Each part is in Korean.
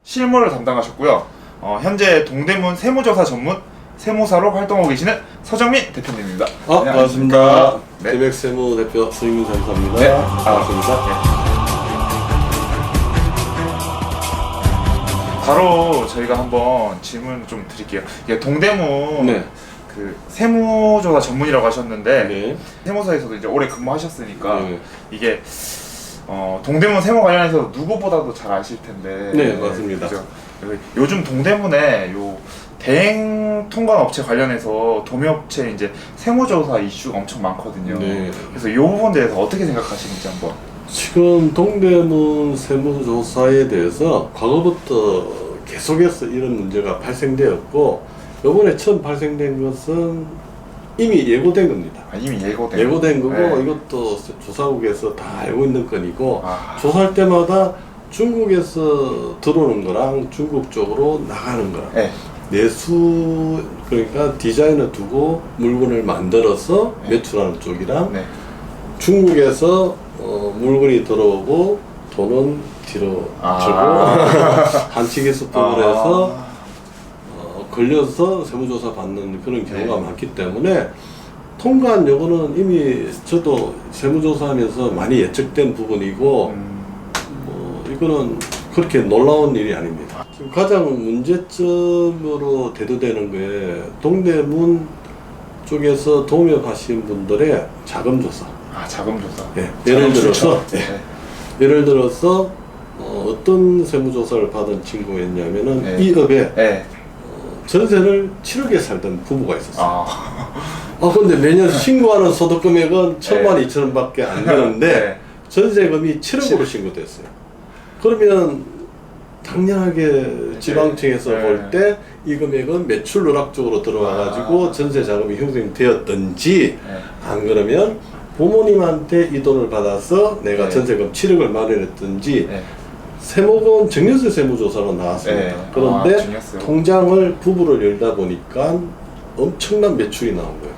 실무를 담당하셨고요. 현재 동대문 세무조사 전문 세무사로 활동하고 계시는 서정민 대표님입니다. 반갑습니다. 네. DMX 세무 대표 서정민 상사입니다. 네. 반갑습니다. 바로 저희가 한번 질문 좀 드릴게요. 이게 동대문 네. 그 세무조사 전문이라고 하셨는데 네. 세무사에서도 이제 오래 근무하셨으니까 네. 이게 동대문 세무 관련해서 누구보다도 잘 아실 텐데. 네, 맞습니다. 그죠? 요즘 동대문에 요 대행 통관 업체 관련해서 도매업체 이제 세무조사 이슈가 엄청 많거든요. 네. 그래서 이 부분에 대해서 어떻게 생각하시는지 한번. 지금 동대문 세무조사에 대해서 과거부터 계속해서 이런 문제가 발생되었고, 이번에 처음 발생된 것은 이미 예고된 겁니다. 이미 예고된. 예고된 거고, 네. 이것도 조사국에서 다 알고 있는 건이고, 아. 조사할 때마다 중국에서 들어오는 거랑 중국 쪽으로 나가는 거랑 네. 내수, 그러니까 디자인을 두고 물건을 만들어서 네. 매출하는 쪽이랑 네. 중국에서 물건이 들어오고 돈은 뒤로 주고 한치기 수법을 해서 걸려서 세무조사 받는 그런 경우가 네. 많기 때문에 통관 요거는 이미 저도 세무조사하면서 많이 예측된 부분이고 이거는 그렇게 놀라운 일이 아닙니다. 지금 가장 문제점으로 대두되는 게 동대문 쪽에서 도매업하신 분들의 자금조사. 자금조사. 네. 예를 들어서 네. 예를 들어서 어떤 세무조사를 받은 친구가 있냐면은 네. 이 업에 네. 전세를 7억에 살던 부부가 있었어요. 근데 네. 매년 신고하는 소득 금액은 1,000만 2천 원밖에 안 되는데 네. 전세금이 7억으로 신고됐어요. 그러면 당연하게 지방청에서 네. 볼 때 이 금액은 매출 누락 쪽으로 들어와가지고 전세 자금이 형성되었든지 네. 안 그러면 부모님한테 이 돈을 받아서 내가 네. 전세금 7억을 마련했든지 네. 세무금 증여세 세무조사로 나왔습니다. 네. 그런데 증여세요. 통장을 부부를 열다 보니까 엄청난 매출이 나온 거예요.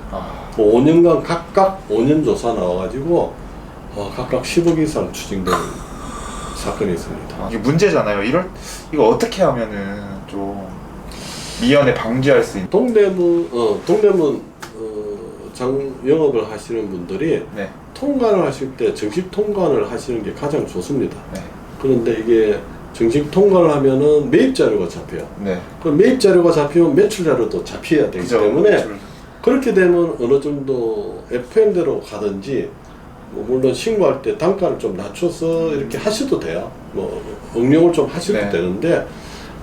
5년간 각각 5년 조사 나와가지고 각각 10억 이상 추징된 사건이 있습니다. 이게 문제잖아요. 이거 어떻게 하면은 좀 미연에 방지할 수 있는. 동대문 영업을 하시는 분들이 네. 통관을 하실 때 정식 통관을 하시는 게 가장 좋습니다. 네. 그런데 이게 정식 통관을 하면은 매입 자료가 잡혀요. 네. 그럼 매입 자료가 잡히면 매출 자료도 잡혀야 되기 그죠. 때문에 매출. 그렇게 되면 어느 정도 FM대로 가든지 물론 신고할 때 단가를 좀 낮춰서 이렇게 하셔도 돼요. 응용을 좀 하셔도 네. 되는데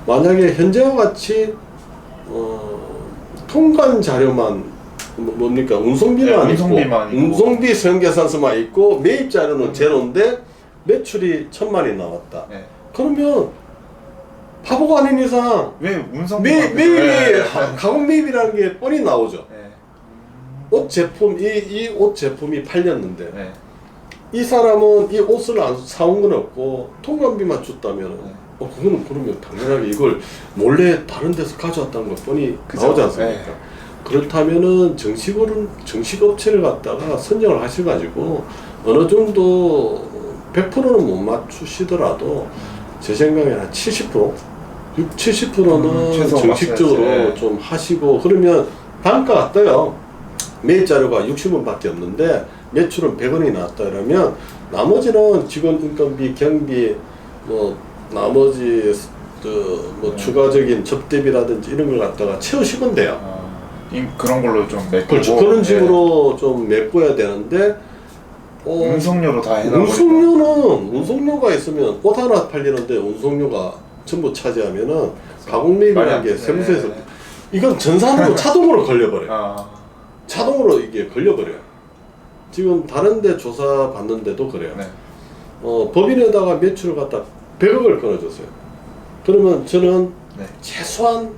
만약에 현재와 같이 통관 자료만 뭡니까 운송비만 네, 있고 운송비만 있고. 운송비 세금계산서만 있고 매입 자료는 제로인데 매출이 1,000만이 나왔다. 네. 그러면 바보가 아닌 이상 왜 운송 매입이 가공 매입이라는 게 뻔히 나오죠. 네. 옷 제품 이 옷 제품이 팔렸는데 네. 이 사람은 이 옷을 안 사온 건 없고 통관비만 줬다면 그거는 그러면 당연하게 이걸 몰래 다른 데서 가져왔다는 건 뻔히 그죠. 나오지 않습니까? 네. 그렇다면은 정식 업체를 갖다가 선정을 하셔가지고 어느 정도 100%는 못 맞추시더라도 제 생각에는 한 70%? 70%는 최소 정식적으로 맞춰야지. 네. 좀 하시고 그러면 단가가 떠요. 매입 자료가 60원밖에 없는데 매출은 100원이 나왔다 이러면 나머지는 직원 인건비, 경비, 나머지 추가적인 접대비라든지 이런 걸 갖다가 채우시면 돼요. 그런 걸로 좀 메꾸고. 그렇죠. 그런 식으로 좀 메꿔야 되는데 운송료로 다 해놔. 운송료가 있으면 옷 하나 팔리는데 운송료가 전부 차지하면은 가공 매입이라는 게 세무서에서 이건 전산으로 자동으로 걸려버려요. 자동으로 이게 걸려버려요. 지금 다른데 조사 받는데도 그래요. 네. 법인에다가 매출을 갖다 100억을 끊어줬어요. 그러면 저는 네. 최소한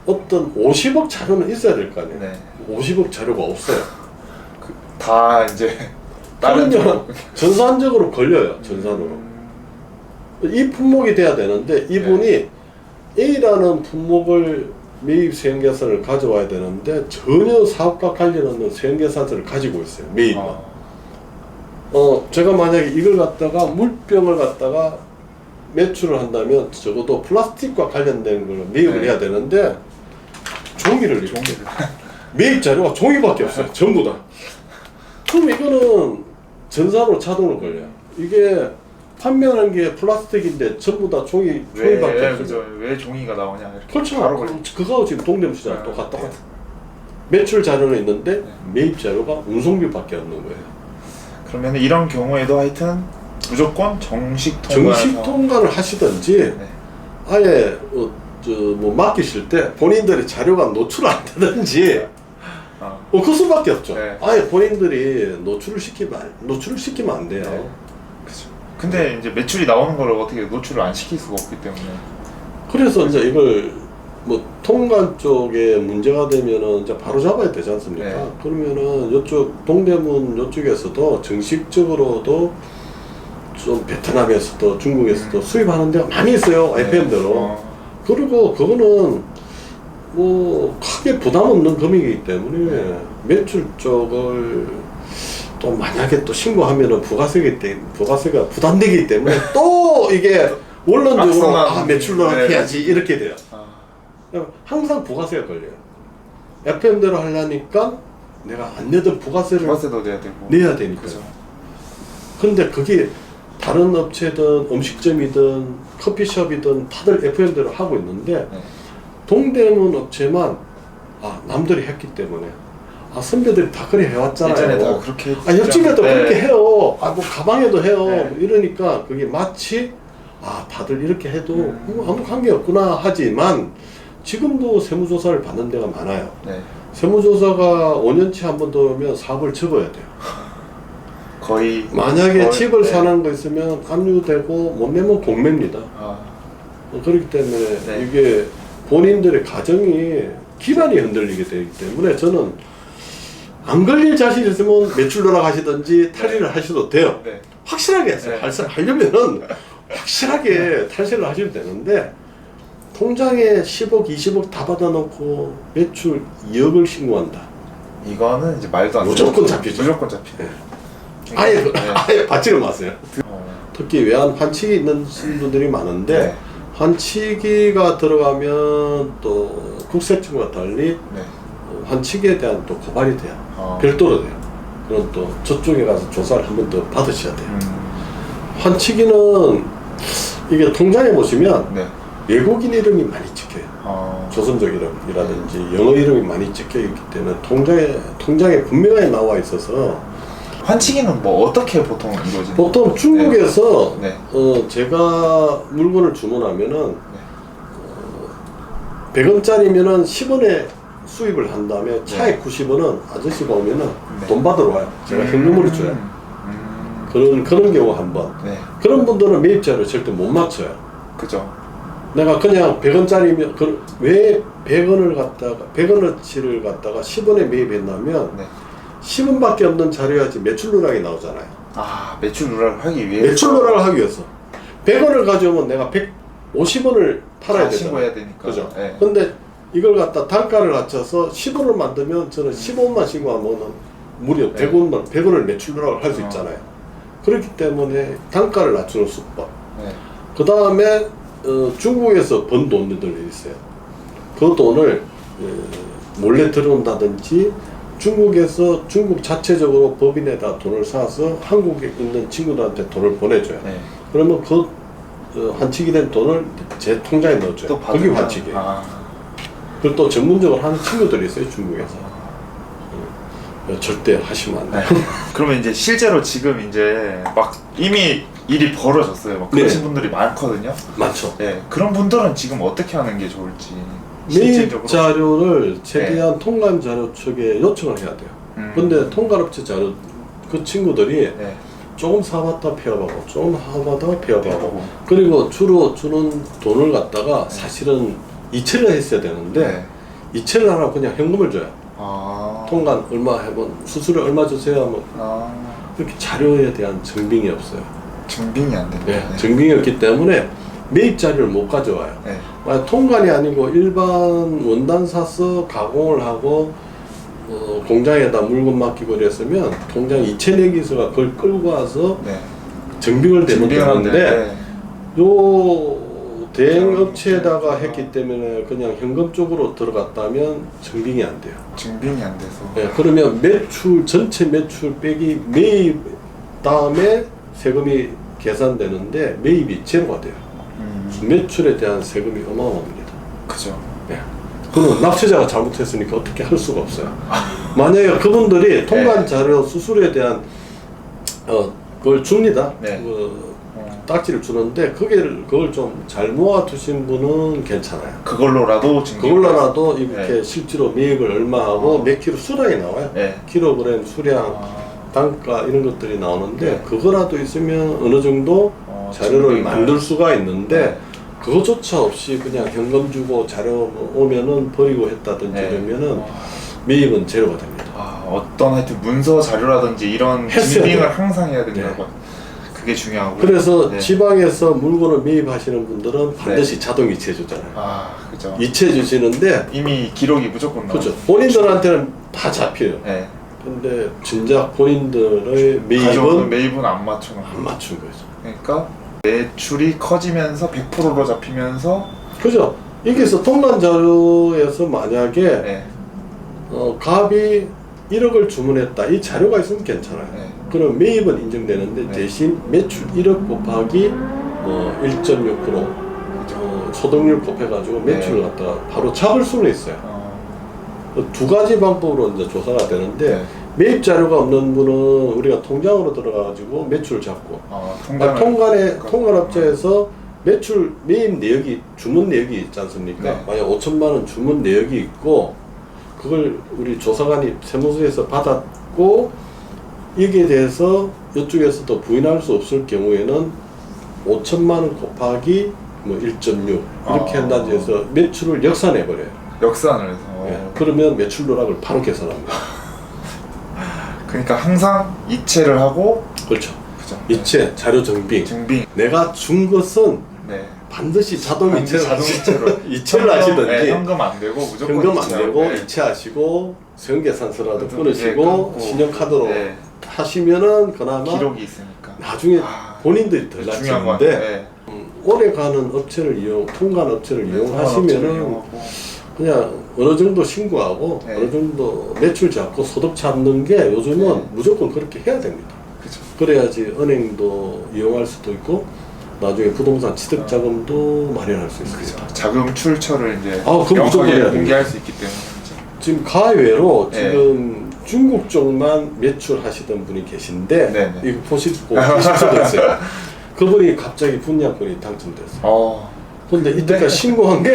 어떤 50억 자료는 있어야 될 거 아니에요. 네. 50억 자료가 없어요. 다 이제 다른 그러면 전산적으로 걸려요. 전산으로. 이 품목이 돼야 되는데 이분이 A라는 품목을 매입 세금계산을 가져와야 되는데 전혀 사업과 관련 없는 세금계산서를 가지고 있어요. 매입만. 제가 만약에 이걸 갖다가 물병을 갖다가 매출을 한다면 적어도 플라스틱과 관련된 걸 매입을 네. 해야 되는데 종이를 이렇게 종이를. 매입 자료가 종이밖에 없어요. 전부 다. 그럼 이거는 전산으로 자동으로 걸려요. 이게 판매하는 게 플라스틱인데 전부 다 종이밖에 없어요. 그죠. 왜 종이가 나오냐 이렇게. 그렇죠. 바로 걸려. 그거 지금 동대문시장 네. 똑같아. 매출 자료는 있는데 네. 매입 자료가 운송비밖에 없는 거예요. 그러면 이런 경우에도 하여튼 무조건 정식 통과해서. 정식 통과를 하시든지 네. 아예 뭐 맡기실 때 본인들의 자료가 노출 안 되든지 그 수밖에 없죠. 네. 아예 본인들이 노출을 시키면 안 돼요. 네. 그죠. 근데 이제 매출이 나오는 걸 어떻게 노출을 안 시킬 수가 없기 때문에. 그래서 이제 이걸 뭐 통관 쪽에 문제가 되면은 이제 바로 잡아야 되지 않습니까? 네. 그러면은 이쪽 동대문 이쪽에서도 정식적으로도 좀 베트남에서도 중국에서도 수입하는 데가 많이 있어요. 네. FM대로. 그리고 그거는 뭐 크게 부담 없는 금액이기 때문에 매출 쪽을 또 만약에 또 신고하면은 부가세가 부담되기 때문에 또 이게 원론적으로 막상한- 매출로 네. 해야지 이렇게 돼요. 항상 부가세가 걸려요. FM대로 하려니까 내가 안 내던 부가세를 부가세도 내야 되고. 내야 되니까. 그죠. 근데 그게 다른 업체든 음식점이든 커피숍이든 다들 FM대로 하고 있는데 네. 동대문 업체만 남들이 했기 때문에 선배들이 다 그래 해왔잖아요. 예전에 다 그렇게 했죠. 옆집에도 네. 그렇게 해요. 뭐 가방에도 해요. 네. 이러니까 그게 마치 다들 이렇게 해도 아무 관계 없구나 하지만 지금도 세무조사를 받는 데가 많아요. 네. 세무조사가 5년치 한 번 들어오면 사업을 접어야 돼요. 거의 만약에 집을 네. 사는 거 있으면 압류되고 못 내면 공매입니다. 그렇기 때문에 네. 이게 본인들의 가정이 기반이 흔들리게 되기 때문에 저는 안 걸릴 자신 있으면 매출 돌아가시든지 탈의를 하셔도 돼요. 네. 확실하게 했어요. 네. 하려면은 확실하게 탈세를 하시면 되는데 통장에 10억, 20억 다 받아놓고 매출 2억을 신고한다. 이거는 이제 말도 안 무조건 되는 잡히죠. 무조건 잡히네. 아예 네. 아예 받지를 마세요. 어. 특히 외환 환칙이 있는 분들이 많은데 네. 환칙이가 들어가면 또 국세청과 달리 네. 환칙에 대한 또 고발이 돼요. 어. 별도로 돼요. 그럼 또 저쪽에 가서 조사를 한 번 더 받으셔야 돼요. 음. 환칙이는 이게 통장에 보시면 네. 외국인 이름이 많이 찍혀요. 조선족 이름이라든지 영어 이름이 많이 찍혀 있기 때문에 통장에 분명하게 나와 있어서 환치기는 뭐 어떻게 보통 이루어지는? 보통 중국에서 네. 제가 물건을 주문하면은 100원짜리면은 10원에 수입을 한 다음에 차액 90원은 아저씨가 오면은 네. 돈 받으러 와요. 제가 현금으로 줘요. 그런 경우 한 번. 네. 그런 분들은 매입자를 절대 못 맞춰요. 그죠. 내가 그냥 100원짜리면 왜 100원어치를 갖다가 10원에 매입했냐면 네. 10원밖에 없는 자료야지 매출 누락이 나오잖아요. 매출 누락을 하기 위해서. 매출 누락을 하기 위해서 100원을 가져오면 내가 150원을 팔아야 다 되잖아요. 신고해야 되니까. 그죠? 네. 근데 이걸 갖다 단가를 낮춰서 10원을 만들면 저는 15원만 신고하면은 무려 네. 100원을 매출 누락을 할 수 어. 있잖아요. 그렇기 때문에 단가를 낮추는 수법. 네. 그 다음에 중국에서 번 돈들이 있어요. 그 돈을 몰래 들어온다든지 중국에서 중국 자체적으로 법인에다 돈을 사서 한국에 있는 친구들한테 돈을 보내줘요. 네. 그러면 환칙이 된 돈을 제 통장에 넣어줘요. 또 그게 받으면- 환칙이에요. 그리고 또 전문적으로 하는 친구들이 있어요, 중국에서. 절대 하시면 안 돼요. 네. 그러면 이제 실제로 지금 이제 막 이미 일이 벌어졌어요. 막 그러신 네. 분들이 많거든요. 많죠. 네. 그런 분들은 지금 어떻게 하는 게 좋을지. 매입 실질적으로. 자료를 최대한 통관 자료 측에 요청을 해야 돼요. 근데 통관업체 자료 그 친구들이 네. 조금 사봤다 폐업하고 조금 사봤다 폐업하고 폐업하고. 그리고 주로 주는 돈을 갖다가 사실은 이체를 했어야 되는데 네. 이체를 안 하고 그냥 현금을 줘요. 통관 얼마 해본 수수료 얼마 주세요 하면 그렇게 자료에 대한 증빙이 없어요. 증빙이 안 됩니다. 네, 증빙이 없기 때문에 매입 자료를 못 가져와요. 네. 만약 통관이 아니고 일반 원단 사서 가공을 하고 공장에다 물건 맡기고 이랬으면 통장 이체 내기서가 그걸 끌고 와서 네. 증빙을 대면 증빙하는데, 되는데 네. 요 대행업체에다가 했기 때문에 그냥 현금 쪽으로 들어갔다면 증빙이 안 돼요. 증빙이 안 돼서. 네, 그러면 매출 전체 매출 빼기 매입 다음에 세금이 계산되는데 매입이 제로가 돼요. 매출에 대한 세금이 어마어마합니다. 그죠. 네. 그럼 납세자가 잘못했으니까 어떻게 할 수가 없어요. 만약에 그분들이 통관 자료 수수료에 대한 그걸 줍니다. 네. 딱지를 주는데 그걸 좀 잘 모아두신 분은 괜찮아요. 그걸로라도 증빙. 그걸로라도 이렇게 실제로 매입을 얼마 하고 몇 킬로 수량이 나와요. 네. 킬로그램 수량, 단가 이런 것들이 나오는데 네. 그거라도 있으면 어느 정도 자료를 증빙을. 만들 수가 있는데 네. 그것조차 없이 그냥 현금 주고 자료 오면은 버리고 했다든지 네. 이러면은 매입은 제로가 됩니다. 어떤 하여튼 문서 자료라든지 이런 했어야 증빙을 돼요. 항상 해야 된다고. 그게 중요하고. 그래서 네. 지방에서 물건을 매입하시는 분들은 반드시 자동 이체 주잖아요. 그죠. 이체 주시는데 이미 기록이 무조건 나오죠. 그렇죠. 본인들한테는 다 잡혀요. 네. 근데 진작 본인들의 가져오는 매입은 매입은 안 맞춰놓고. 안 맞춘 거죠. 그러니까 매출이 커지면서 100%로 잡히면서. 그죠? 여기서 통관 자료에서 만약에 네. 갑이 1억을 주문했다. 이 자료가 있으면 괜찮아요. 네. 그럼 매입은 인정되는데 네. 대신 매출 1억 곱하기 1.6% 소득률 곱해가지고 매출을 갖다가 바로 잡을 수는 있어요. 두 가지 방법으로 이제 조사가 되는데 네. 매입 자료가 없는 분은 우리가 통장으로 들어가가지고 매출 잡고 통관업체에서 매출 매입 내역이 주문 내역이 있지 않습니까? 네. 만약 5천만 원 주문 내역이 있고 그걸 우리 조사관이 세무서에서 받았고 여기에 대해서 이쪽에서도 부인할 수 없을 경우에는 5천만 원 곱하기 1.6 이렇게 한다지 해서 매출을 역산해 버려요. 역산을 해서. 네. 그러면 매출 누락을 바로 계산합니다. 그러니까 항상 이체를 하고. 그렇죠. 그죠. 이체, 자료 정빙. 증빙. 내가 준 것은 네. 반드시 자동 이체를 이체로 하시든지 네, 현금 안 되고 무조건 현금 안 이체하고. 되고 네. 이체하시고 세금계산서라도 네, 끊으시고 끊고. 신용카드로 네. 하시면은 그나마 기록이 있으니까. 나중에 본인들이 덜 중요한 건. 다치는데 네. 오래 가는 업체를 통관 업체를 업체를 이용하시면은 이용하고. 그냥 어느 정도 신고하고 네. 어느 정도 매출 잡고 소득 잡는 게 요즘은 네. 무조건 그렇게 해야 됩니다. 그죠. 그래야지 은행도 이용할 수도 있고 나중에 부동산 취득 자금도 마련할 수 있습니다. 자금 출처를 이제 그건 무조건 명확하게 해야 공개할 수 있기 때문에. 지금 가외로 네. 지금 중국 쪽만 매출하시던 분이 계신데 네네. 이거 보실 수도 있어요. 그분이 갑자기 분양권이 당첨됐어요. 근데 이때까지 신고한 게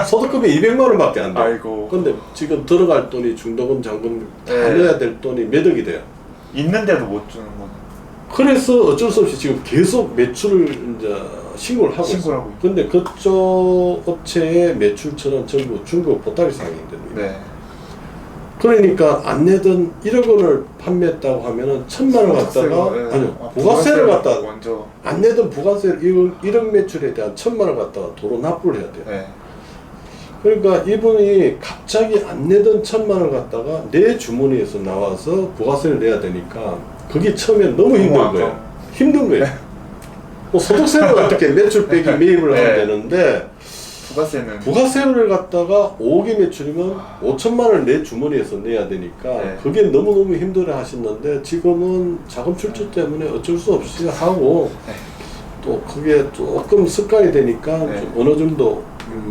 소득금이 200만 원밖에 안 돼요. 아이고. 근데 지금 들어갈 돈이 중도금, 잔금 다 네. 넣어야 될 돈이 몇 억이 돼요. 있는데도 못 주는 거는. 그래서 어쩔 수 없이 지금 계속 매출을 이제 신고를 하고 신고를 있어요. 하고 있고. 근데 그쪽 업체의 매출처는 전부 중국 보따리 상인들이에요. 네. 그러니까 안 내던 1억 원을 판매했다고 하면은 1,000만 원 갖다가 네. 아니요 부가세를 갖다 먼저. 안 내던 부가세를 1억 매출에 대한 1,000만 원 갖다가 도로 납부를 해야 돼요. 네. 그러니까 이분이 갑자기 안 내던 1,000만 원 갖다가 내 주머니에서 나와서 부가세를 내야 되니까 그게 처음엔 너무 힘든 거예요. 힘든 거예요. 뭐 소득세를 어떻게 매출 빼기 매입을 하면 되는데 부가세를 갖다가 5억의 매출이면 5천만 원을 내 주머니에서 내야 되니까 그게 너무너무 힘들어 하시는데 지금은 자금 출처 때문에 어쩔 수 없이 하고 또 그게 조금 습관이 되니까 좀 어느 정도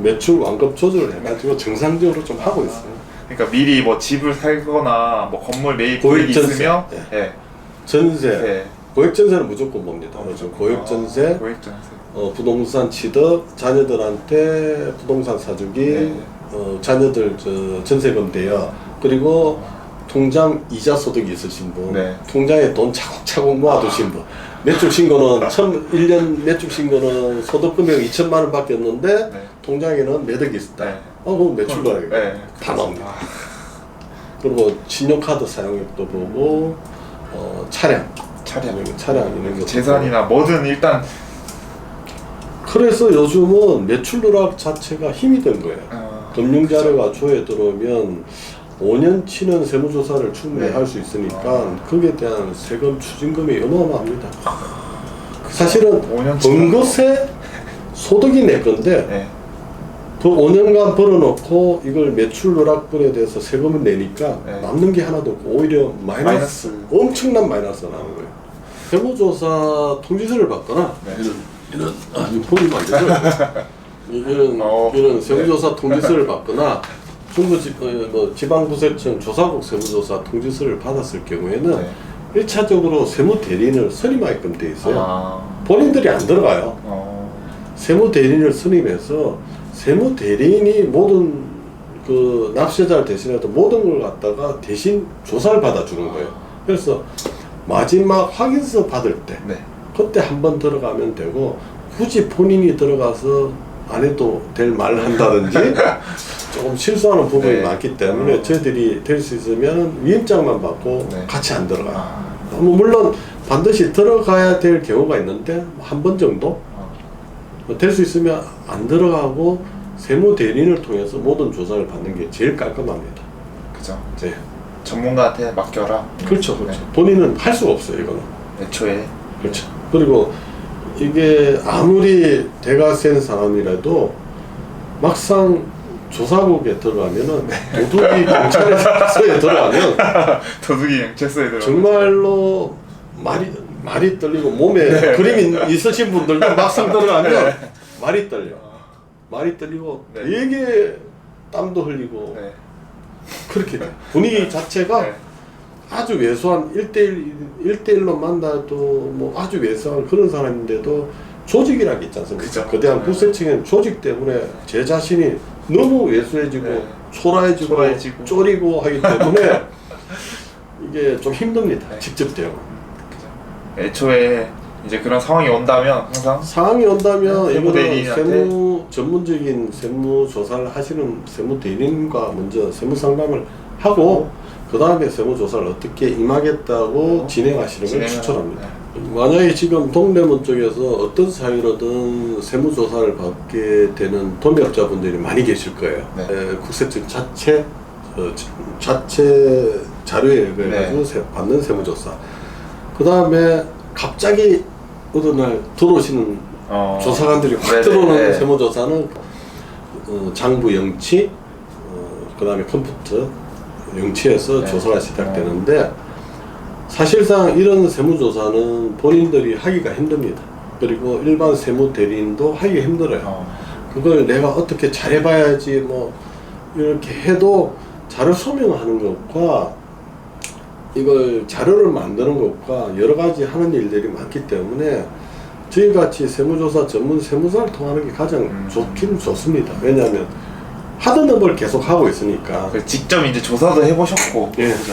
매출 완급 조절을 해가지고 정상적으로 좀 하고 있어요. 그러니까 미리 뭐 집을 살거나 뭐 건물 매입 계획이 고액전세. 있으면 전세, 고액전세는 무조건 봅니다. 고액전세, 부동산 취득, 자녀들한테 부동산 사주기, 자녀들 전세금 대여, 그리고 통장 이자 소득이 있으신 분, 통장에 돈 차곡차곡 모아두신 분. 매출 신고는 1년 매출 신고는 소득 금액 2천만 원 밖에 없는데 통장에는 몇 억이 있다. 그럼 매출 가액 다 나옵니다. 그리고 신용카드 사용액도 보고 차량 있는 거 재산이나 뭐든 일단. 그래서 요즘은 매출 누락 자체가 힘이 든 거예요. 금융자료가 조에 들어오면 5년치는 세무조사를 충분히 할 수 있으니까 거기에 대한 세금 추징금이 어마어마합니다. 사실은 번거세 소득이 내 건데 네. 그 5년간 벌어놓고 이걸 매출 누락분에 대해서 세금을 내니까 네. 남는 게 하나도 없고 오히려 마이너스. 엄청난 마이너스가 나는 거예요. 세무조사 통지서를 받거나 네. 이런 이거 보이면 안 되죠. 이런 세무조사 통지서를 받거나 뭐 지방구세청 조사국 세무조사 통지서를 받았을 경우에는 네. 1차적으로 세무대리인을 선임하게끔 돼 있어요. 아. 본인들이 안 들어가요. 세무대리인을 선임해서 세무대리인이 모든 그 납세자를 대신해서 모든 걸 갖다가 대신 조사를 받아주는 거예요. 그래서 마지막 확인서 받을 때 네. 그때 한번 들어가면 되고 굳이 본인이 들어가서 안 해도 될 말을 한다든지 조금 실수하는 부분이 네. 많기 때문에 저희들이 될 수 있으면 위임장만 받고 네. 같이 안 들어가요. 뭐 물론 반드시 들어가야 될 경우가 있는데 한 번 정도 될 수 있으면 안 들어가고 세무대리인을 통해서 모든 조사를 받는 게 제일 깔끔합니다. 그죠. 네. 전문가한테 맡겨라. 그렇죠, 그렇죠. 본인은 할 수가 없어요, 이거는. 애초에. 그렇죠. 그리고 이게 아무리 대가 센 사람이라도 막상 조사국에 들어가면은 도둑이 경찰서에 들어가면 도둑이 경찰서에 들어. 정말로 말이 떨리고 몸에 그림이 있으신 분들도 막상 들어가면 말이 떨려. 말이 떨리고 네. 되게 땀도 흘리고 네. 그렇게 돼. 분위기 자체가 네. 아주 왜소한 1대1로 만나도 뭐 아주 왜소한 그런 사람인데도 조직이라는 게 있지 않습니까? 그죠. 거대한 구세청은 조직 때문에 제 자신이 너무 왜소해지고 네. 초라해지고 쪼리고 하기 때문에 이게 좀 힘듭니다. 네. 직접 대응. 애초에 이제 그런 상황이 온다면 항상 상황이 온다면 네, 이거는 세무대리인한테 전문적인 세무 조사를 하시는 세무대리인과 먼저 세무 상담을 하고 그 다음에 세무 조사를 어떻게 임하겠다고 진행하시는 걸 추천합니다. 만약에 지금 동대문 쪽에서 어떤 사유로든 세무 조사를 받게 되는 도매업자분들이 많이 계실 거예요. 네. 국세청 자체 자료에 의해서 받는 세무 조사. 그 다음에 갑자기 어느 날 들어오시는 조사관들이 확 들어오는 세무조사는 장부 영치, 그 다음에 컴퓨터 영치에서 조사가 시작되는데 사실상 이런 세무조사는 본인들이 하기가 힘듭니다. 그리고 일반 세무대리인도 하기가 힘들어요. 그걸 내가 어떻게 잘해봐야지 뭐 이렇게 해도 자료 소명하는 것과 이걸 자료를 만드는 것과 여러 가지 하는 일들이 많기 때문에 저희같이 세무조사 전문 세무사를 통하는 게 가장 좋긴 좋습니다. 왜냐하면 하던 업을 계속 하고 있으니까. 직접 이제 조사도 해보셨고. 예. 그죠?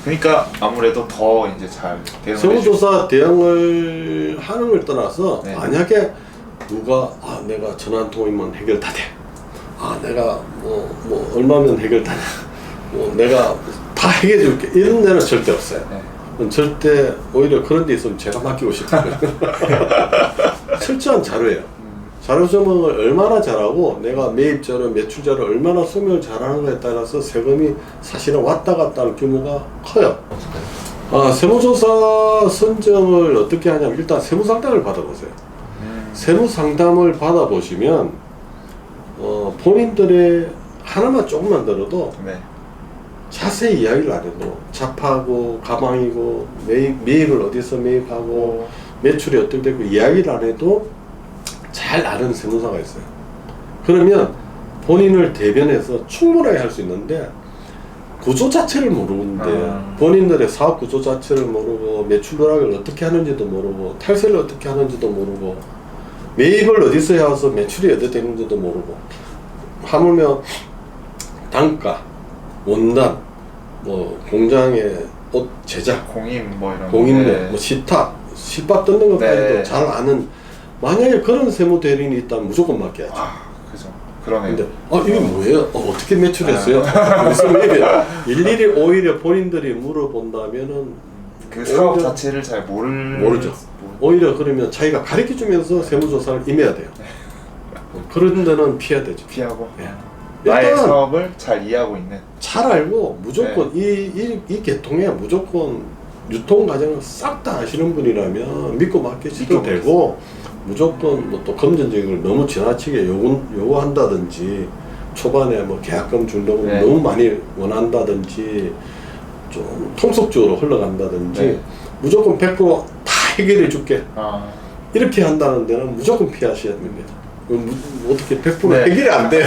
그러니까 아무래도 더 이제 잘 대응을 세무조사 대응을 하는 걸 떠나서 네. 만약에 누가 내가 전화 한 통이면 해결 다 돼. 내가 뭐 얼마면 해결 다 돼. 내가 다 해결해 줄게. 이런 데는 절대 없어요. 네. 절대 오히려 그런 데 있으면 제가 맡기고 싶어요. 철저한 자료예요. 자료 소명을 얼마나 잘하고 내가 매입자료, 매출자료 얼마나 소명을 잘하는가에 따라서 세금이 사실은 왔다 갔다 하는 규모가 커요. 세무조사 선정을 어떻게 하냐면 일단 세무상담을 받아보세요. 세무상담을 받아보시면 본인들의 하나만 조금만 들어도 네. 자세히 이야기를 안 해도 잡하고 가방이고 매입을 어디서 매입하고 매출이 어떻게 되고 이야기를 안 해도 잘 아는 세무사가 있어요. 그러면 본인을 대변해서 충분하게 할 수 있는데 구조 자체를 모르는데 본인들의 사업 구조 자체를 모르고 매출 누락을 어떻게 하는지도 모르고 탈세를 어떻게 하는지도 모르고 매입을 어디서 해와서 매출이 어떻게 되는지도 모르고 하물며 단가 원단, 뭐 공장의 옷 제작, 공인 뭐 이런 공인료, 뭐 시탁 뜯는 것까지도 잘 아는 만약에 그런 세무 대리인이 있다면 무조건 맡겨야죠. 그죠. 그러네요. 근데 이게 뭐예요? 어떻게 매출했어요? 그래서 일일이 오히려 본인들이 물어본다면은 그 사업 자체를 잘 모르죠. 오히려 그러면 자기가 가르쳐주면서 세무조사를 임해야 돼요. 그런 데는 피해야 되죠. 피하고. 네. 나의 사업을 잘 이해하고 있는. 잘 알고 무조건 이 계통에 무조건 유통 과정을 싹 다 아시는 분이라면 믿고 맡기셔도 되고 무조건 뭐 또 금전적인 걸 너무 지나치게 요구한다든지 초반에 뭐 계약금 준다고 네. 너무 많이 원한다든지 좀 통속적으로 흘러간다든지 네. 무조건 100%다 해결해 줄게 아, 이렇게 한다는 데는 무조건 피하셔야 됩니다. 어떻게 100% 네. 해결이 안 돼요.